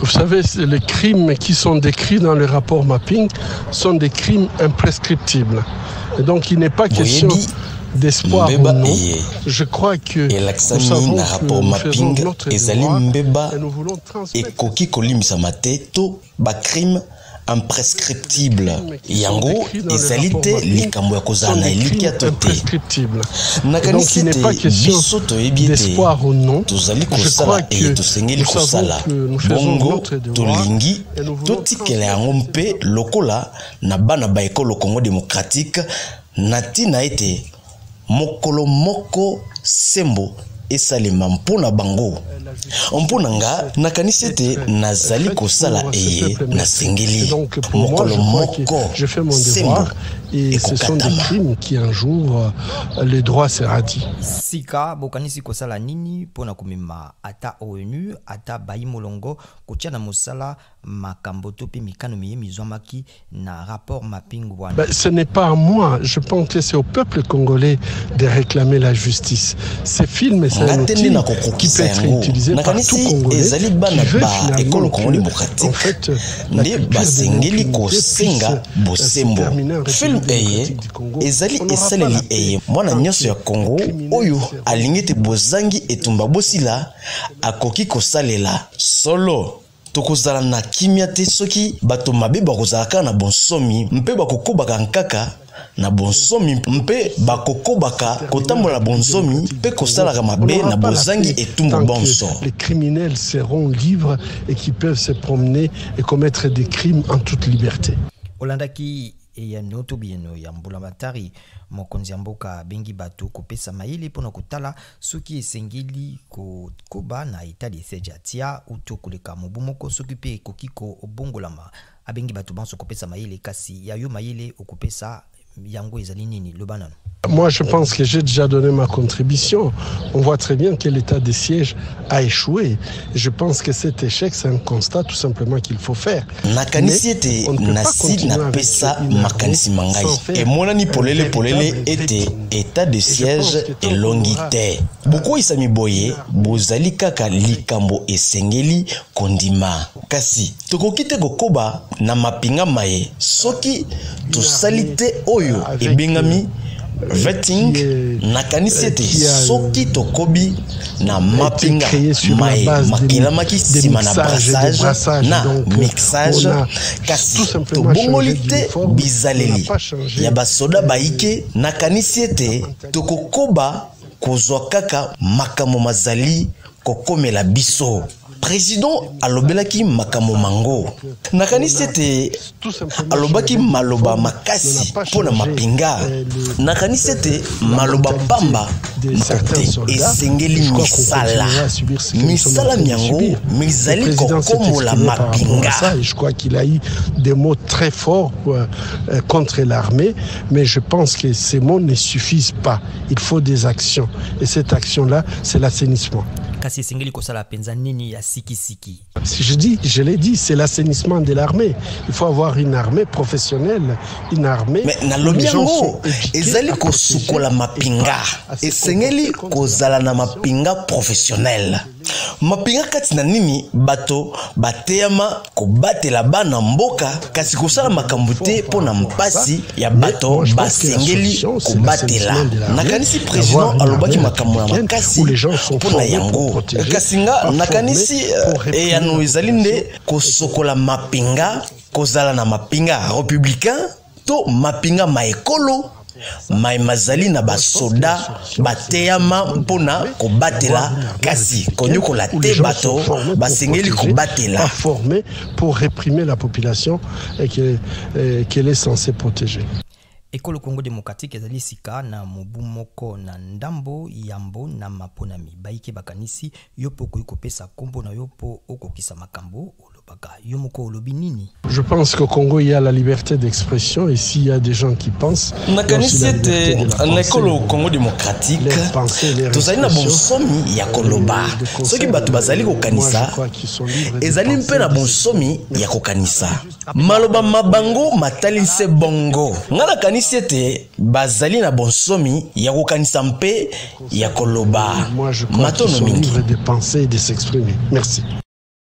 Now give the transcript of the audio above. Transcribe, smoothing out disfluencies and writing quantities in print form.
Vous savez, les crimes qui sont décrits dans le rapport mapping sont des crimes imprescriptibles. Et donc, il n'est pas question d'espoir ou non. Je crois que nous savons que nous faisons notre devoir et nous voulons transmettre. Imprescriptible yango ezalité likambo ya kozala na eliki ya tote donc il n'est pas question d'espoir ou non. Je crois que tosengeli kosala bongo tolingi totikela yango mpe lokola na bana ba ekolo Congo démocratique natina ete mokolo moko sembo esalema mpona bango mpona nga nakanisi ete nazali kosala eye nasengeli mokolo moko je fais mon devoir et ce sont des crimes qui un jour le droit sera dit. Sika bokanisi kosala nini pona komema ata ONU ata baimolongo kotia na mosala makambo to pe mikano miye mizwamaki na rapport mapping wana. Ce n'est pas à moi, je pense que c'est au peuple congolais de réclamer la justice. Ces films, c'est un outil qui peut être utilisé par tout Congolais qui veut finalement que, en fait, la culture de se terminer en République démocratique du Congo. Ezali esaleli eye mwana nyonso ya Congo oyo alingete bozangi etumba bosila akoki kosalela solo tokozala na kimia te soki bato mabe bakozalaka na bonsomi mpe bakokobaka nkaka na bonsomi mpe bakokobaka kotambola bonsomi mpe kosalaka mabe na bozangi etumba bonso. Les criminels seront libres et qui peuvent se promener et commettre des crimes en toute liberté. Olandaki ya noto bieno ya mbulamatari mokonzi ya mboka bengi bato kopesa mayele pona kotala soki esengeli koba na etat de siège atia uto koleka mobu moko soki pe kokiko obongolama abengi bato banso kopesa mayele kasi ya yo mayele okopesa yango ezali nini le banano. Moi, je pense que j'ai déjà donné ma contribution. On voit très bien que l'état de siège a échoué. Je pense que cet échec, c'est un constat tout simplement qu'il faut faire. Nakanisi ete nasi na pesa makanisi mangai. Et mona ni polele ete état de siège elongite. Beaucoup isami boye bozali kaka likambo esengeli kondima. Kasi tokokite kokoba na mapinga maye soki tosalite oyo ebengami vetting nakanisi ete soki tokobi na mapinga mai makilamaki sima na brassage na mixage kasi tobongoli te bizaleli ya basoda baike nakanisi ete tokokoba kozwa kaka makambo mazali kokomela biso. Président alobelaki makamo mango nakanisi ete alobaki maloba makasi pona mapinga nakanisi ete maloba pamba mokote esengeli misala miango mizali kokomola mapinga. Je crois qu'il a eu des mots très forts contre l'armée, mais je pense que ces mots ne suffisent pas. Il faut des actions et cette action-là, c'est l'assainissement. Si je l'ai dit, c'est l'assainissement de l'armée. Il faut avoir une armée professionnelle, une armée. Mais na lobiango, ezali ko sukola mapinga. Esengeli ko zala na mapinga professionnel. Mapinga kati na nini bato bateyama ko batela bana mboka kasi ko sala makambo te pona mpasi ya bato basengeli ko batela. Nakanisi président alobaki makambo ya makasi pona yango. Kasinga nakanisi eyano ezali nde kosokola mapinga kozala na mapinga républicain to mapinga maekolo mazali na basoda bateyama mpona kobatela kasi konyokola te bato basengeli kobatela formé pour réprimer la population et qu'elle est censée protéger. Ekolo Congo démocratique ezali sika na mobu moko na ndambo yambo na maponami baike bakanisi yopo kopesa kombo na yopo okokisa makambo olobaka yomoko olobi nini. Je pense qu'au Congo il y a la liberté d'expression et s'il y a des gens qui pensent nakanisi ete na ekolo Congo démocratique tozali na bonsomi ya koloba soki bato bazali kokanisa ezali mpe na bonsomi ya kokanisa maloba mabango matalise bongo ngana kanisi ete bazali na bonsomi ya kokanisa mpe ya koloba moi je crois qu'ils sont libres de penser et de s'exprimer. Merci.